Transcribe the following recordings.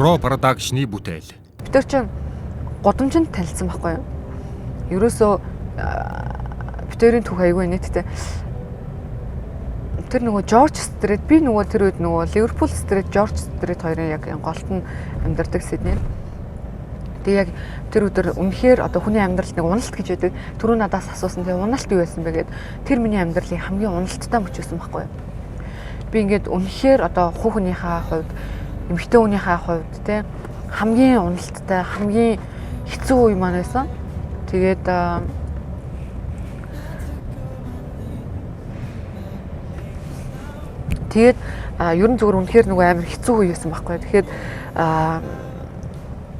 Pro Production-ы бүтээл. Бид нар чинь годамжинд танилцсан байхгүй юу? Ерөөсөө битэрийн түүх аягүй нийтдээ. Тэр нөгөө Жорж Стрит, би нөгөө тэр үед нөгөө Ливерпул Стрит, Жорж Стрит хоёрын яг голт нь амьдардаг Сиднейд. Тэгээ яг тэр өдөр үнэхээр одоо хүний амьдралд нэг уналт гэж байдаг. Түрүү надаас асуусан тэгээ уналт юу байсан бэ гэд тэр миний амьдралын хамгийн уналттай мөч байсан байхгүй юу? Би ингээд үнэхээр одоо хүүхнийхээ хувьд, эмэгтэй хүнийхээ хувьд те хамгийн уналттай, хамгийн хэцүү үе маань байсан. Тэгээд ер нь зүгээр үнэхээр нөгөө амар хэцүү үе байсан байхгүй. Тэгэхээр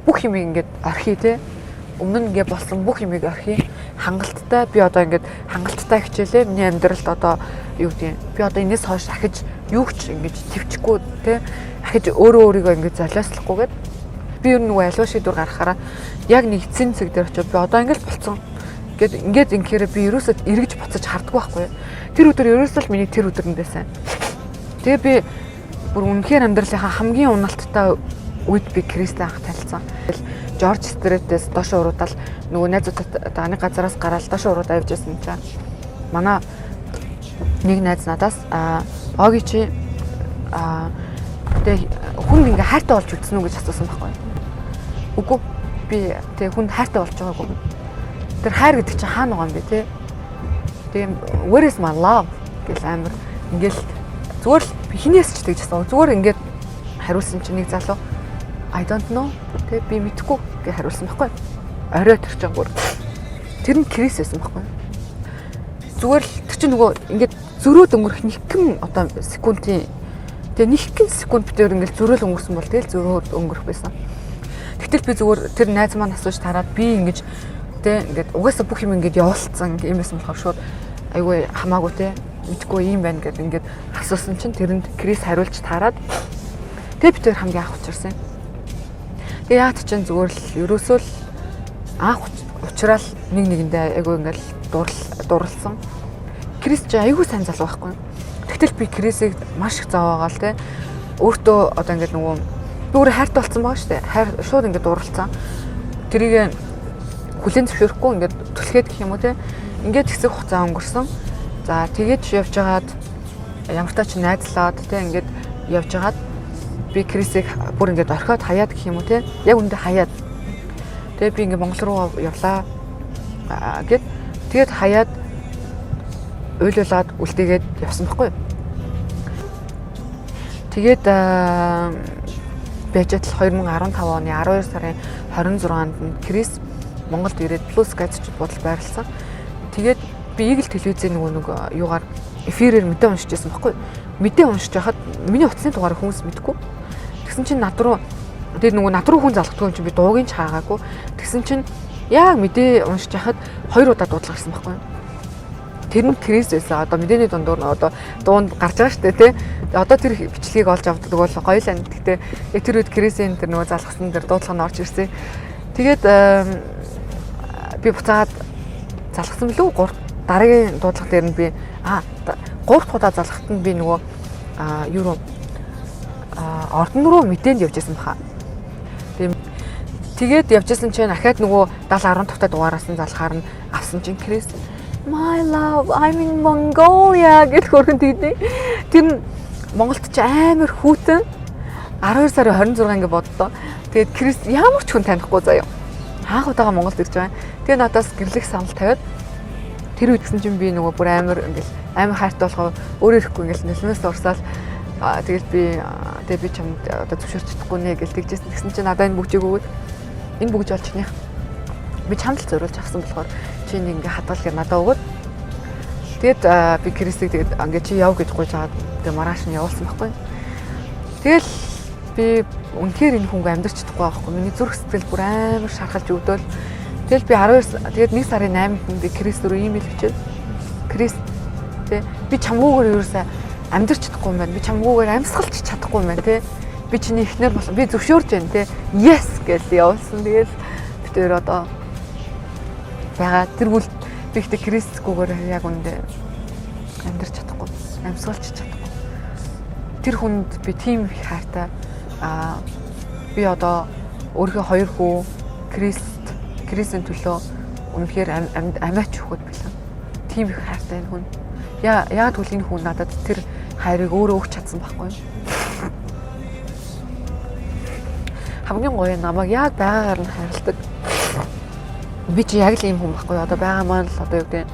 бүх юм ингээд орхий те. Өмнө нь ингээд болсон бүх юмыг орхий. Хангалттай би одоо ингээд хангалттай хичээлээ. Миний амьдралд одоо юу гэдэг би одоо энэс хойш дахиж юу ч ингэж твчихгүй те. Дахиж өөрийгөө ингэж золиослохгүйгээд би ер нь нөгөө аливаа шийдвэр гаргахаараа яг нэг эцсийн цэг дээр очиж би одоо ингээд болцсон. Ингээд инхээр би ерөөсөө эргэж буцаж хардггүй байхгүй. Тэр өдөр ерөөсөө л миний тэр өдрөндөөсөн. Тэгээ би бүр үнэхээр амьдралынхаа хамгийн уналттай үед би Кристтэй анх танилцсан. Жорж Стритээс доош уруудаад нөгөө найзуудтай дааны газараас гараад доош уруудаа явж байсан чинь манай нэг найз надаас Оги чи тэгээ хүн ингээ хайртай болж үзсэн үү гэж асуусан байхгүй. Үгүй би тэгээ хүнд хайртай болж байгаагүй. Тэр хайр гэдэг чинь хаана байгаа юм бэ те? Тэгээ where is my love гэл амир ингээл зүгээр л хинээс ч тэгж асуу. Зүгээр ингээд хариулсан чинь нэг залуу I don't know тэгээ би мэдэхгүй гэж хариулсан байхгүй. Орой төрчин бүр. Тэр нь Крис байсан байхгүй. Зүгээр л тэр чинь нөгөө ингээд зөрөөд өнгөрөх нэгэн одоо секундын тэгээ нэгэн секунд битээр ингээд зөрөөл өнгөрсөн бол тэгэл зөрөөд өнгөрөх байсан. Тэгтэл би зүгээр тэр найз маань асууж тараад би ингэж тэ ингээд угаасаа бүх юм ингээд явуулсан юм байсан болохоор шууд айгүй хамаагүй тэ мэдгүй юм байна гэдэг ингээд асуусан чинь тэрэнд Крис хариулж таарад тэгээ битээр хамгийн анх учирсан. Тэгээ яат чинь зүгээр л ерөөсөө л анх учраал нэг нэгэндээ айгүй ингээд дурлсан. Крис ч айгүй сайн залуу байхгүй. Тэгтэл би Крисийг маш их зовоогоол тэ өөртөө одоо ингээд нөгөө би өөрөө хайртай болсон байгаа шүү дээ. Хайр шууд ингээд дурлцсан. Тэрийг хүлэн зөвшөөрөхгүй ингээд түлхээд гэх юм уу тэ. Ингээд хэсэг хугацаа өнгөрсөн. За тэгээд явж байгаад ямар ч тач найзлаад тэ ингээд явж байгаад би Крисийг бүр ингээд орхиод хаяад гэх юм уу тэ. Яг үндэ хаяад. Тэгээд би ингээд Монгол руу явлаа гэд тэгээд хаяад уйлуулад үлдээгээд явсан байхгүй юу. Тэгээд бажет 2015 оны 12 сарын 26-нд Крис Монголд ирээд Plus газарчд бодол байрласан. Тэгээд би Eagle телевизийн нөгөө юугаар эфирээр мэдээ уншиж байсан байхгүй. Мэдээ уншиж байхад миний утасны дугаарыг хүмүүс мэдгүй. Тэгсэн чинь над руу хүн залгахгүй юм чинь би дуугийн ч хаагаагүй. Тэгсэн чинь яг мэдээ уншиж байхад 2 удаа дуудлага ирсэн байхгүй. Тэр нь Крис байсан. Одоо мэдээний дундуур одоо дуунд гарч байгаа шүү дээ тий. Одоо тэр бичлэгийг олж авдаг бол гоё л ань. Гэтэ тэр үед Крисийн тэр нөгөө залгасан тэр дуудлага нь орж ирсэн. Тэгээд би буцаад залгасан билүү? Дараагийн дуудлага дээр нь би 3 дахь удаа залгахад нь би нөгөө ордон руу мэдээнд явж байсан баха. Тэгээд явжсэн чинь ахаад нөгөө 70-10 дахь дугаараас нь залхаар нь авсан чинь Крис My love, I'm in Mongolia гэж хөргөн тэгдэ. Тэр нь Монголд ч амар хүүтэн 12 сарын 26 ингэ боддоо. Тэгээд Крис ямар ч хүн танихгүй заяа. Хаах удаага Монголд ирж байгаа. Тэгээд надаас гэрлэх санал тавиад тэр үед гэсэн чинь би нөгөө бүр амар хайртай болохоо өөрөө ирэхгүй ингээл нэлмээс урсаал тэгээд би чамд одоо зөвшөөрч чадахгүй нэ гэж тэгжсэн. Тэгсэн чинь надад энэ бүгжийг өгөөд энэ бүгж олж нэх. Би чамд л зориулж авсан болохоор чи нэг ингээ хадгалж надад өгөөд тэгээд би Крисийг тэгээд ингээ чи яв гэж гуйж аваад тэгээд маргааш нь явуулсан байхгүй. Тэгэл би үнэхээр энэ хүн амьдарч чадахгүй байхгүй. Миний зүрх сэтгэл бүр амар шархалж өгдөөл. Тэгэл би 12 тэгээд 1 сарын 8-нд би Крис рүү имэйл бичээд Крис тэ би чамгүйгээр ерөөсөө амьдарч чадахгүй юм байна. Би чамгүйгээр амьсгалж чадахгүй юм байна тэ. Би чиний эхнэр болсон. Би зөвшөөрж байна тэ. Yes гэж явуулсан. Тэгэл би тэр одоо ягаад тэргүүл би ихтэй Крисгүйгээр яг үндэ амьдарч чадахгүй. Амьсгалж чадахгүй. Тэр хүнд би тийм их хайртай би одоо өөрийнхөө хоёр хүү Крисийн төлөө үнэхээр амиач өгөхөд билээ. Тийм их хайртай энэ хүн. Яагаад гэвэл энэ хүн надад тэр хайрыг өөрөө өгч чадсан байхгүй юу? Хамгийн гоё намайг яг байгаагаар нь хайрладаг. Би чи яг л ийм хүн байхгүй юу? Одоо байгаа маань л одоо юу гэдэг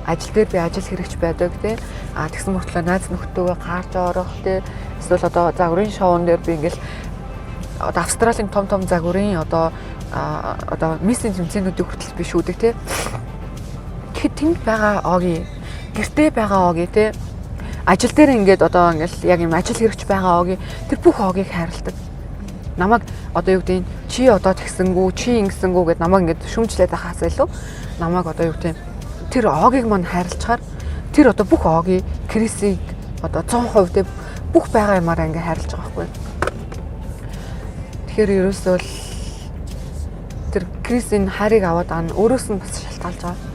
ажил дээр би ажил хэрэгч байдаг тий. Тэгсэн мөртлөө найз нөхдөөгөө гарч орох тий. Эсвэл одоо загварын шоун дээр би ингээл одоо Австралийн том загварын одоо миссийн тэмцээнүүдийг хүртэл би шүүдэг тий. Тэгэхэд тэнд байгаа Оги, гэртээ байгаа Оги тий. Ажил дээр ингээд одоо ингээл яг юм ажил хэрэгч байгаа Оги тэр бүх Огийг хайрладаг. Намайг одоо юу гэдэг чи одоо тэгсэнгүү, чи ингэсэнгүү гэд намайг ингээд шүмжлээд байхаас илүү намайг одоо юу гэдэг тэр Огийг мань хайрлцахаар тэр одоо бүх Оги Крисийг одоо 100% тий бүх байгаа юмараа ингээд хайрлаж байгаа байхгүй. Тэгэхээр ерөөсөө тэр Крис энэ хайрыг аваад ан өөрөөс нь бас шалтгаалж байгаа.